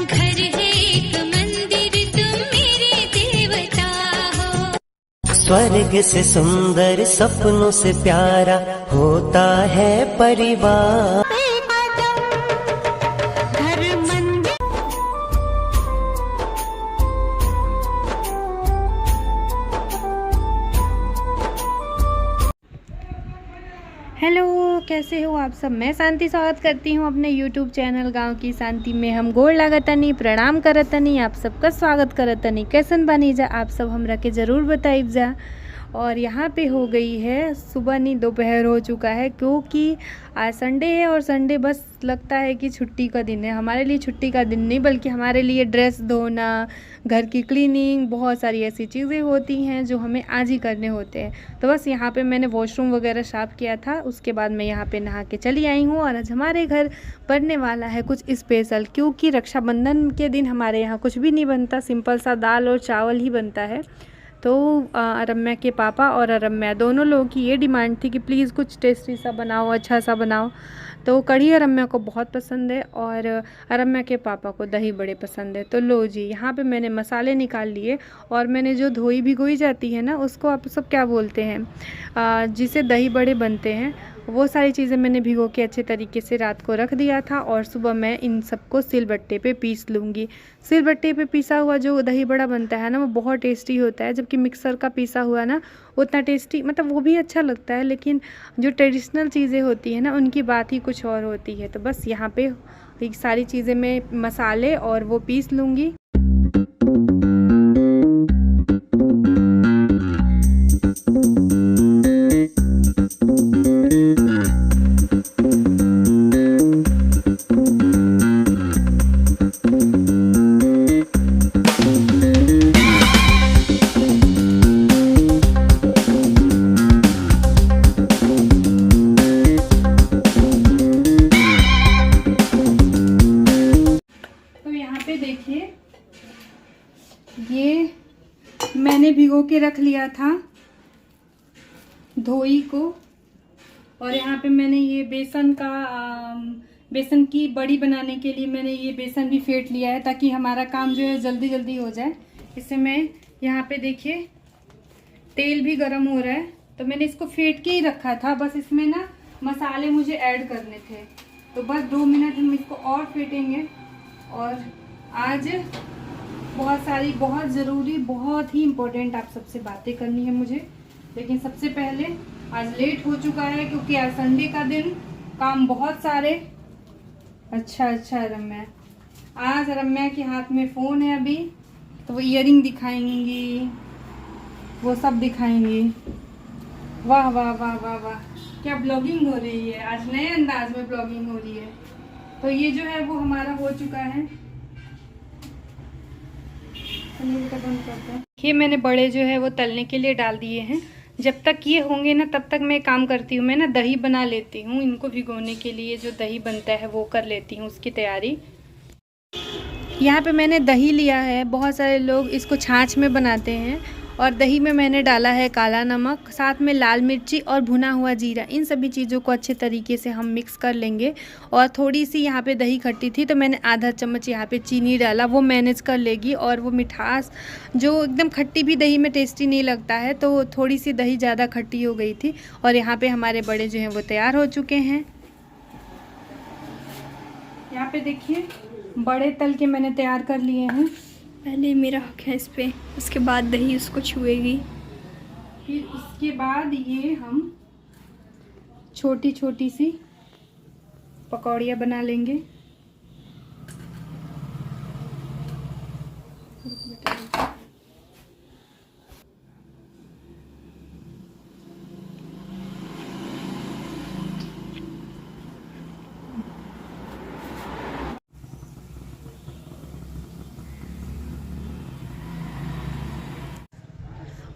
घर है एक मंदिर, तुम मेरे देवता हो। स्वर्ग से सुंदर, सपनों से प्यारा होता है परिवार। घर मंदिर। हेलो, कैसे हो आप सब। मैं शांति स्वागत करती हूँ अपने यूट्यूब चैनल गांव की शांति में। हम गोड़ लागतनी प्रणाम करतनी, आप सबका स्वागत करतनी। कैसन बनी जा आप सब, हमरा के ज़रूर बताइब जा। और यहाँ पे हो गई है सुबह, नहीं दोपहर हो चुका है, क्योंकि आज संडे है और संडे बस लगता है कि छुट्टी का दिन है। हमारे लिए छुट्टी का दिन नहीं, बल्कि हमारे लिए ड्रेस धोना, घर की क्लीनिंग, बहुत सारी ऐसी चीज़ें होती हैं जो हमें आज ही करने होते हैं। तो बस यहाँ पे मैंने वॉशरूम वगैरह साफ़ किया था, उसके बाद मैं यहाँ पे नहा के चली आई हूँ। और आज हमारे घर बनने वाला है कुछ स्पेशल, क्योंकि रक्षाबंधन के दिन हमारे यहाँ कुछ भी नहीं बनता, सिंपल सा दाल और चावल ही बनता है। तो रम्या के पापा और रम्या दोनों लोगों की ये डिमांड थी कि प्लीज़ कुछ टेस्टी सा बनाओ, अच्छा सा बनाओ। तो कढ़ी रम्या को बहुत पसंद है और रम्या के पापा को दही बड़े पसंद है। तो लो जी, यहाँ पे मैंने मसाले निकाल लिए। और मैंने जो धोई भिगोई जाती है ना, उसको आप सब क्या बोलते हैं, जिसे दही बड़े बनते हैं, वो सारी चीज़ें मैंने भिगो के अच्छे तरीके से रात को रख दिया था। और सुबह मैं इन सबको सिलबट्टे पे पीस लूँगी। सिलबट्टे पे पीसा हुआ जो दही बड़ा बनता है ना, वो बहुत टेस्टी होता है, जबकि मिक्सर का पीसा हुआ ना उतना टेस्टी, मतलब वो भी अच्छा लगता है, लेकिन जो ट्रेडिशनल चीज़ें होती हैं ना, उनकी बात ही कुछ और होती है। तो बस यहाँ पे सारी चीज़ें मैं मसाले और वो पीस लूँगी। देखिए, ये मैंने भिगो के रख लिया था धोई को। और यहाँ पे मैंने ये बेसन की बड़ी बनाने के लिए मैंने ये बेसन भी फेंट लिया है, ताकि हमारा काम जो है जल्दी जल्दी हो जाए। इससे मैं यहाँ पे देखिए तेल भी गर्म हो रहा है, तो मैंने इसको फेंट के ही रखा था। बस इसमें ना मसाले मुझे ऐड करने थे, तो बस 2 मिनट हम इसको और फेंटेंगे। और आज बहुत सारी, बहुत ज़रूरी, बहुत ही इम्पोर्टेंट आप सबसे बातें करनी है मुझे। लेकिन सबसे पहले आज लेट हो चुका है, क्योंकि आज संडे का दिन, काम बहुत सारे। अच्छा रम्या, आज रम्या के हाथ में फ़ोन है अभी, तो वो इयरिंग दिखाएंगी, वो सब दिखाएंगी। वाह वाह वाह वाह वाह, क्या ब्लॉगिंग हो रही है आज, नए अंदाज में ब्लॉगिंग हो रही है। तो ये जो है वो हमारा हो चुका है। ये मैंने बड़े जो है वो तलने के लिए डाल दिए हैं। जब तक ये होंगे ना, तब तक मैं काम करती हूँ। मैं ना दही बना लेती हूँ, इनको भिगोने के लिए जो दही बनता है वो कर लेती हूँ, उसकी तैयारी। यहाँ पे मैंने दही लिया है, बहुत सारे लोग इसको छाछ में बनाते हैं। और दही में मैंने डाला है काला नमक, साथ में लाल मिर्ची और भुना हुआ जीरा। इन सभी चीज़ों को अच्छे तरीके से हम मिक्स कर लेंगे। और थोड़ी सी यहाँ पे दही खट्टी थी, तो मैंने आधा चम्मच यहाँ पे चीनी डाला, वो मैनेज कर लेगी। और वो मिठास, जो एकदम खट्टी भी दही में टेस्टी नहीं लगता है, तो थोड़ी सी दही ज़्यादा खट्टी हो गई थी। और यहाँ पर हमारे बड़े जो हैं वो तैयार हो चुके हैं। यहाँ पे देखिए बड़े तल के मैंने तैयार कर लिए हैं। पहले मेरा हक है इस पे, उसके बाद दही उसको छुएगी। फिर उसके बाद ये हम छोटी छोटी सी पकौड़ियाँ बना लेंगे।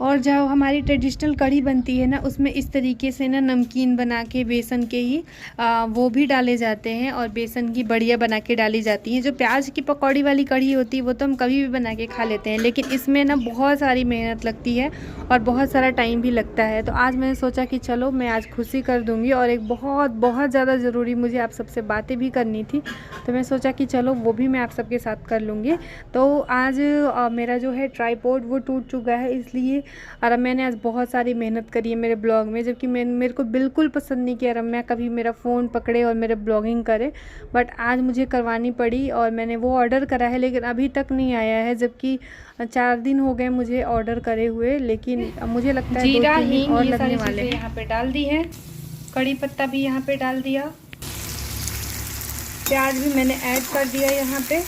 और जो हमारी ट्रेडिशनल कढ़ी बनती है ना, उसमें इस तरीके से ना नमकीन बना के बेसन के ही वो भी डाले जाते हैं और बेसन की बढ़िया बना के डाली जाती हैं। जो प्याज की पकौड़ी वाली कढ़ी होती है वो तो हम कभी भी बना के खा लेते हैं, लेकिन इसमें ना बहुत सारी मेहनत लगती है और बहुत सारा टाइम भी लगता है। तो आज मैंने सोचा कि चलो मैं आज खुशी कर दूँगी, और एक बहुत ज़्यादा ज़रूरी मुझे आप सबसे बातें भी करनी थी, तो मैं सोचा कि चलो वो भी मैं आप सबके साथ कर लूँगी। तो आज मेरा जो है ट्राइपॉड वो टूट चुका है, इसलिए रम्या ने आज बहुत सारी मेहनत करी है मेरे ब्लॉग में, जबकि मेरे को बिल्कुल पसंद नहीं किया रम्या कभी मेरा फ़ोन पकड़े और मेरे ब्लॉगिंग करे, बट आज मुझे करवानी पड़ी। और मैंने वो ऑर्डर करा है लेकिन अभी तक नहीं आया है, जबकि 4 दिन हो गए मुझे ऑर्डर करे हुए, लेकिन मुझे लगता है जीरा 2-3 दिन हींग और ये लगने सारी वाले चीज़ें हैं। यहाँ पे डाल दी है, कड़ी पत्ता भी यहाँ पे डाल दिया, प्याज भी मैंने ऐड कर दिया यहाँ पे।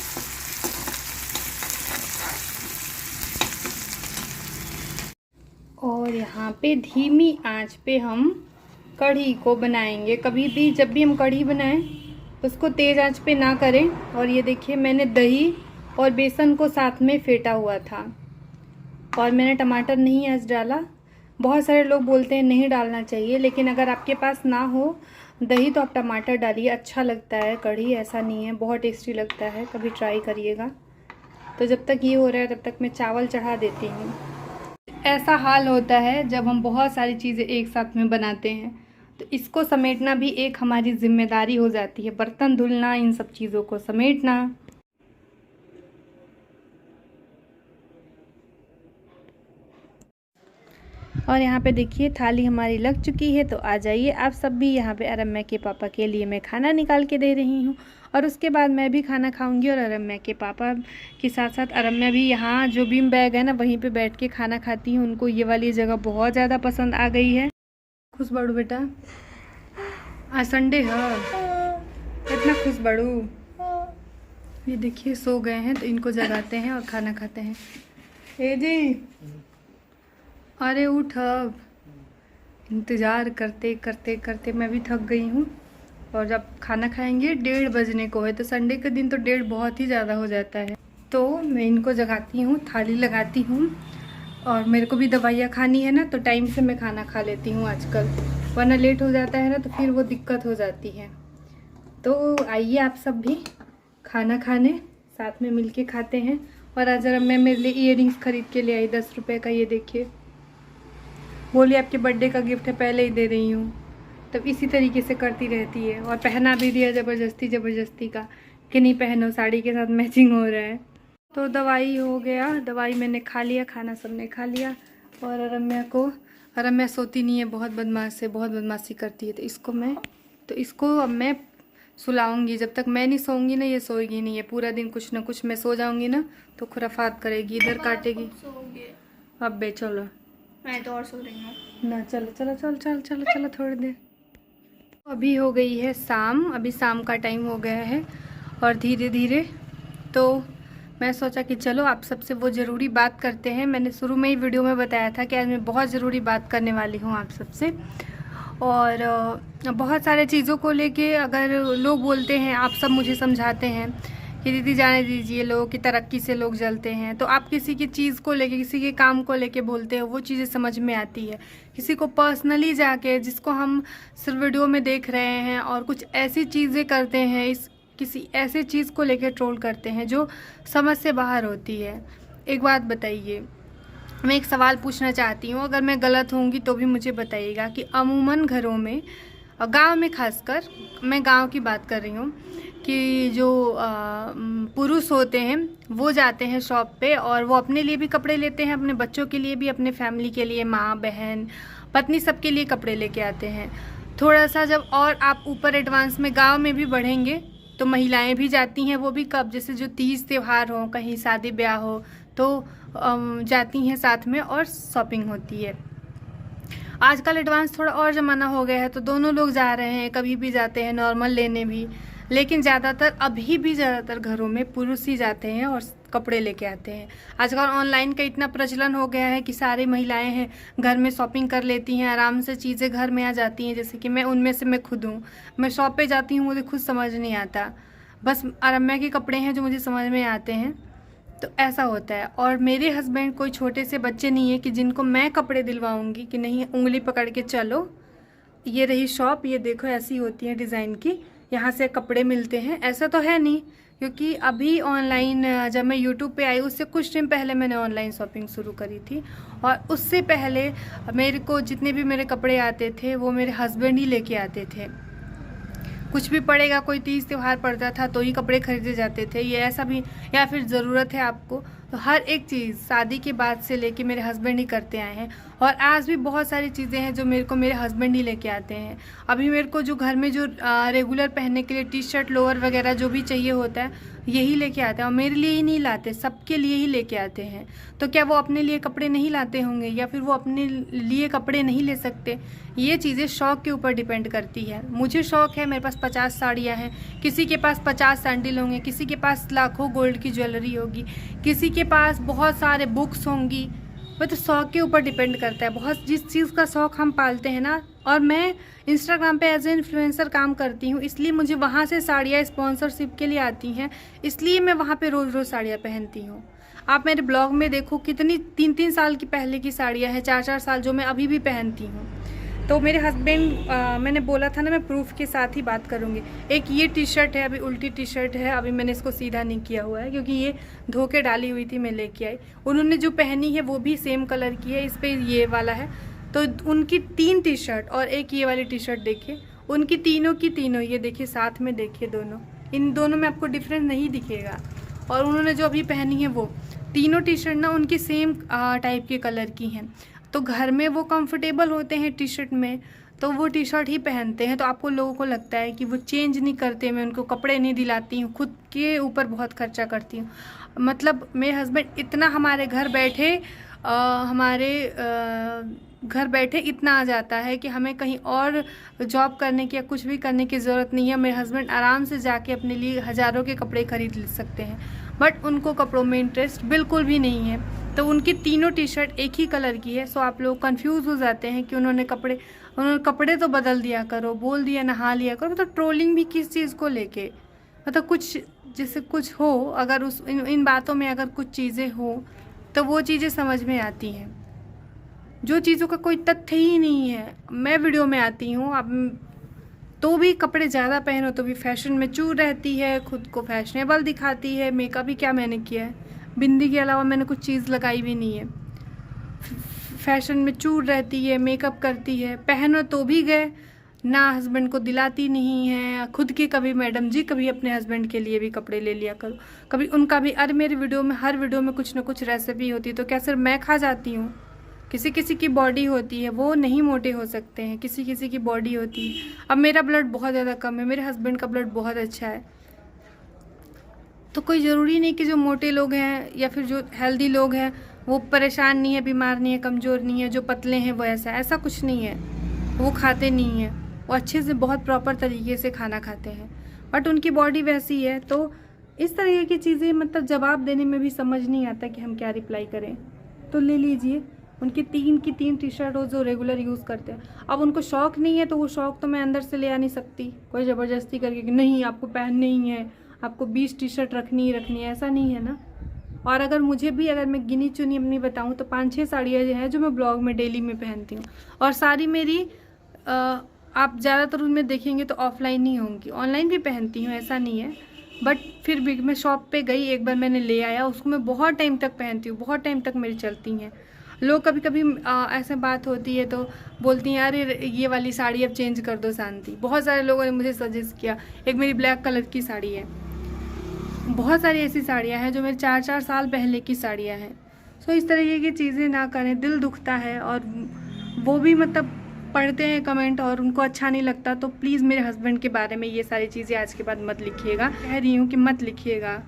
और यहाँ पे धीमी आंच पे हम कढ़ी को बनाएंगे। कभी भी जब भी हम कढ़ी बनाएं उसको तेज़ आंच पे ना करें। और ये देखिए मैंने दही और बेसन को साथ में फेंटा हुआ था, और मैंने टमाटर नहीं आज डाला। बहुत सारे लोग बोलते हैं नहीं डालना चाहिए, लेकिन अगर आपके पास ना हो दही तो आप टमाटर डालिए, अच्छा लगता है कढ़ी, ऐसा नहीं है, बहुत टेस्टी लगता है, कभी ट्राई करिएगा। तो जब तक ये हो रहा है तब तक मैं चावल चढ़ा देती हूँ। ऐसा हाल होता है जब हम बहुत सारी चीज़ें एक साथ में बनाते हैं, तो इसको समेटना भी एक हमारी जिम्मेदारी हो जाती है, बर्तन धुलना, इन सब चीज़ों को समेटना। और यहाँ पे देखिए थाली हमारी लग चुकी है, तो आ जाइए आप सब भी। यहाँ पे रम्या के पापा के लिए मैं खाना निकाल के दे रही हूँ, और उसके बाद मैं भी खाना खाऊंगी। और रम्या के पापा के साथ साथ रम्या भी यहाँ जो बीम बैग है ना वहीं पे बैठ के खाना खाती हूँ। उनको ये वाली जगह बहुत ज़्यादा पसंद आ गई है। खुश बढ़ू बेटा, आज संडे है, इतना खुश बढ़ू। ये देखिए सो गए हैं, तो इनको जगाते हैं और खाना खाते हैं। ए जी, अरे उठ, अब इंतज़ार करते करते करते मैं भी थक गई हूँ। और जब खाना खाएंगे 1:30 बजने को है, तो संडे के दिन तो 1:30 बहुत ही ज़्यादा हो जाता है। तो मैं इनको जगाती हूँ, थाली लगाती हूँ, और मेरे को भी दवाइयाँ खानी है ना, तो टाइम से मैं खाना खा लेती हूँ आजकल, वरना लेट हो जाता है ना तो फिर वो दिक्कत हो जाती है। तो आइए आप सब भी खाना खाने, साथ में मिल के खाते हैं। और आज मैं मेरे लिए ईयरिंग्स खरीद के ले आई 10 रुपये का, ये देखिए, बोली आपके बर्थडे का गिफ्ट है, पहले ही दे रही हूँ। तब इसी तरीके से करती रहती है, और पहना भी दिया ज़बरदस्ती का कि नहीं पहनो, साड़ी के साथ मैचिंग हो रहा है। तो दवाई हो गया, दवाई मैंने खा लिया, खाना सबने खा लिया। और रम्या सोती नहीं है, बहुत बदमाशी करती है, तो इसको अब मैं सुलाऊंगी। जब तक मैं नहीं सोऊंगी ना ये सोएगी नहीं है, पूरा दिन कुछ ना कुछ, मैं सो जाऊंगी ना तो खुराफात करेगी, इधर काटेगी। अब बे चलो, मैं तो और सो रही हूँ ना, चलो थोड़ी देर। अभी हो गई है शाम, अभी शाम का टाइम हो गया है, और धीरे धीरे तो मैं सोचा कि चलो आप सबसे वो ज़रूरी बात करते हैं। मैंने शुरू में ही वीडियो में बताया था कि आज मैं बहुत ज़रूरी बात करने वाली हूँ आप सबसे। और बहुत सारे चीज़ों को लेके अगर लोग बोलते हैं, आप सब मुझे समझाते हैं कि दीदी जाने दीजिए, लोगों की तरक्की से लोग जलते हैं, तो आप किसी की चीज़ को लेके, किसी के काम को लेके बोलते हो, वो चीज़ें समझ में आती है। किसी को पर्सनली जाके, जिसको हम सिर्फ वीडियो में देख रहे हैं और कुछ ऐसी चीज़ें करते हैं, किसी ऐसे चीज़ को लेके ट्रोल करते हैं जो समझ से बाहर होती है। एक बात बताइए, मैं एक सवाल पूछना चाहती हूँ, अगर मैं गलत होंगी तो भी मुझे बताइएगा कि अमूमन घरों में, गांव में खासकर, मैं गांव की बात कर रही हूँ, कि जो पुरुष होते हैं वो जाते हैं शॉप पे और वो अपने लिए भी कपड़े लेते हैं, अपने बच्चों के लिए भी, अपने फैमिली के लिए, माँ बहन पत्नी सबके लिए कपड़े लेके आते हैं। थोड़ा सा जब और आप ऊपर एडवांस में गांव में भी बढ़ेंगे तो महिलाएं भी जाती हैं, वो भी कब, जैसे जो तीज त्यौहार हो, कहीं शादी ब्याह हो, तो जाती हैं साथ में और शॉपिंग होती है। आजकल एडवांस थोड़ा और ज़माना हो गया है, तो दोनों लोग जा रहे हैं, कभी भी जाते हैं नॉर्मल लेने भी, लेकिन अभी भी ज़्यादातर घरों में पुरुष ही जाते हैं और कपड़े लेके आते हैं। आजकल ऑनलाइन का इतना प्रचलन हो गया है कि सारी महिलाएं हैं घर में शॉपिंग कर लेती हैं, आराम से चीज़ें घर में आ जाती हैं। जैसे कि मैं उनमें से मैं खुद हूँ, मैं शॉप पे जाती हूँ, मुझे खुद समझ नहीं आता, बस रम्या के कपड़े हैं जो मुझे समझ में आते हैं, तो ऐसा होता है। और मेरे हस्बैंड कोई छोटे से बच्चे नहीं है कि जिनको मैं कपड़े दिलवाऊंगी कि नहीं उंगली पकड़ के चलो, ये रही शॉप, ये देखो ऐसी होती है डिज़ाइन की, यहाँ से कपड़े मिलते हैं, ऐसा तो है नहीं। क्योंकि अभी ऑनलाइन जब मैं यूट्यूब पे आई उससे कुछ टाइम पहले मैंने ऑनलाइन शॉपिंग शुरू करी थी, और उससे पहले मेरे को जितने भी मेरे कपड़े आते थे वो मेरे हस्बैंड ही लेके आते थे। कुछ भी पड़ेगा, कोई तीज त्यौहार पड़ता था तो ही कपड़े खरीदे जाते थे, ये ऐसा भी, या फिर ज़रूरत है आपको, तो हर एक चीज़ शादी के बाद से लेके मेरे हस्बैंड ही करते आए हैं। और आज भी बहुत सारी चीज़ें हैं जो मेरे को मेरे हस्बैंड ही लेके आते हैं। अभी मेरे को जो घर में जो रेगुलर पहनने के लिए टी शर्ट लोअर वगैरह जो भी चाहिए होता है यही लेके आते हैं, और मेरे लिए ही नहीं लाते, सबके लिए ही लेके आते हैं। तो क्या वो अपने लिए कपड़े नहीं लाते होंगे, या फिर वो अपने लिए कपड़े नहीं ले सकते? ये चीज़ें शौक़ के ऊपर डिपेंड करती है। मुझे शौक़ है, मेरे पास 50 साड़ियाँ हैं, किसी के पास 50 सैंडल होंगे, किसी के पास लाखों गोल्ड की ज्वेलरी होगी, किसी के पास बहुत सारे बुक्स होंगी। वो तो शौक़ के ऊपर डिपेंड करता है। बहुत जिस चीज़ का शौक़ हम पालते हैं ना, और मैं इंस्टाग्राम पे एज ए इन्फ्लुएंसर काम करती हूँ, इसलिए मुझे वहाँ से साड़ियाँ स्पॉन्सरशिप के लिए आती हैं, इसलिए मैं वहाँ पे रोज़ रोज़ साड़ियाँ पहनती हूँ। आप मेरे ब्लॉग में देखो कितनी 3-3 साल की पहले की साड़ियाँ हैं, 4-4 साल, जो मैं अभी भी पहनती हूँ। तो मेरे हस्बैंड, मैंने बोला था ना मैं प्रूफ के साथ ही बात करूँगी। एक ये टी शर्ट है, अभी उल्टी टी शर्ट है, अभी मैंने इसको सीधा नहीं किया हुआ है क्योंकि ये धो के डाली हुई थी, मैं लेके आई। उन्होंने जो पहनी है वो भी सेम कलर की है, इस पर ये वाला है। तो उनकी 3 टी शर्ट और एक ये वाली टी शर्ट देखिए, उनकी तीनों की तीनों, ये देखिए साथ में देखिए दोनों, इन दोनों में आपको डिफरेंस नहीं दिखेगा। और उन्होंने जो अभी पहनी है वो तीनों टी शर्ट ना उनकी सेम टाइप के कलर की हैं। तो घर में वो कंफर्टेबल होते हैं टी शर्ट में, तो वो टी शर्ट ही पहनते हैं। तो आपको लोगों को लगता है कि वो चेंज नहीं करते, मैं उनको कपड़े नहीं दिलाती हूँ, खुद के ऊपर बहुत खर्चा करती हूँ। मतलब मेरे हस्बैंड इतना हमारे घर बैठे इतना आ जाता है कि हमें कहीं और जॉब करने की या कुछ भी करने की ज़रूरत नहीं है। मेरे हस्बैंड आराम से जाके अपने लिए हज़ारों के कपड़े खरीद सकते हैं, बट उनको कपड़ों में इंटरेस्ट बिल्कुल भी नहीं है। तो उनकी तीनों टी शर्ट एक ही कलर की है। सो आप लोग कंफ्यूज हो जाते हैं कि उन्होंने कपड़े तो बदल दिया करो, बोल दिया नहा लिया करो। मतलब ट्रोलिंग भी किस चीज़ को लेके, मतलब कुछ जैसे कुछ हो, अगर इन बातों में अगर कुछ चीज़ें हो तो वो चीज़ें समझ में आती हैं। जो चीज़ों का कोई तथ्य ही नहीं है, मैं वीडियो में आती हूँ, अब तो भी कपड़े ज़्यादा पहनो तो भी फैशन में चूर रहती है, खुद को फैशनेबल दिखाती है। मेकअप भी क्या मैंने किया है, बिंदी के अलावा मैंने कुछ चीज़ लगाई भी नहीं है। फैशन में चूर रहती है, मेकअप करती है, पहनो तो भी गए ना, हस्बैंड को दिलाती नहीं है। खुद के कभी मैडम जी कभी अपने हस्बैंड के लिए भी कपड़े ले लिया करो, कभी उनका भी। अरे मेरे वीडियो में हर वीडियो में कुछ ना कुछ रेसिपी होती है, तो क्या सिर्फ मैं खा जाती हूँ? किसी किसी की बॉडी होती है, वो नहीं मोटे हो सकते हैं, किसी किसी की बॉडी होती है। अब मेरा ब्लड बहुत ज़्यादा कम है, मेरे हस्बैंड का ब्लड बहुत अच्छा है। तो कोई ज़रूरी नहीं कि जो मोटे लोग हैं या फिर जो हेल्दी लोग हैं वो परेशान नहीं है, बीमार नहीं है, कमज़ोर नहीं है। जो पतले हैं वो ऐसा कुछ नहीं है, वो खाते नहीं हैं, वो अच्छे से बहुत प्रॉपर तरीके से खाना खाते हैं, बट उनकी बॉडी वैसी है। तो इस तरह की चीज़ें, मतलब जवाब देने में भी समझ नहीं आता कि हम क्या रिप्लाई करें। तो ले लीजिए उनकी 3 की 3 टी शर्ट हो जो रेगुलर यूज़ करते हैं। अब उनको शौक़ नहीं है तो वो शौक़ तो मैं अंदर से ले आ नहीं सकती कोई ज़बरदस्ती करके कि नहीं आपको पहननी ही है, आपको 20 टी शर्ट रखनी है, ऐसा नहीं है ना। और अगर मैं गिनी चुनी अपनी बताऊँ तो 5-6 साड़ियाँ हैं जो मैं ब्लॉग में डेली में पहनती हूँ, और सारी मेरी आप ज़्यादातर उनमें देखेंगे तो ऑफलाइन ही होंगी। ऑनलाइन भी पहनती हूँ, ऐसा नहीं है, बट फिर भी मैं शॉप पे गई, एक बार मैंने ले आया, उसको मैं बहुत टाइम तक पहनती हूँ, बहुत टाइम तक मेरी चलती हैं। लोग कभी कभी ऐसे बात होती है तो बोलती हैं अरे ये वाली साड़ी अब चेंज कर दो शांति। बहुत सारे लोगों ने मुझे सजेस्ट किया। एक मेरी ब्लैक कलर की साड़ी है, बहुत सारी ऐसी साड़ियाँ हैं जो मेरे 4-4 साल पहले की साड़ियाँ हैं। सो इस तरह की चीज़ें ना करें, दिल दुखता है। और वो भी मतलब पढ़ते हैं कमेंट और उनको अच्छा नहीं लगता, तो प्लीज़ मेरे हस्बैंड के बारे में ये सारी चीज़ें आज के बाद मत लिखिएगा। कह रही हूँ कि मत लिखिएगा,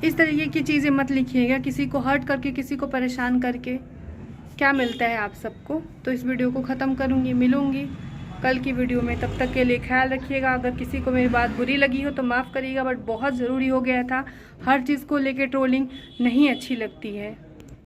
इस तरीके की चीज़ें मत लिखिएगा। किसी को हर्ट करके, किसी को परेशान करके क्या मिलता है आप सबको। तो इस वीडियो को ख़त्म करूँगी, मिलूँगी कल की वीडियो में। तब तक के लिए ख्याल रखिएगा। अगर किसी को मेरी बात बुरी लगी हो तो माफ़ करिएगा, बट बहुत ज़रूरी हो गया था। हर चीज़ को लेके ट्रोलिंग नहीं अच्छी लगती है।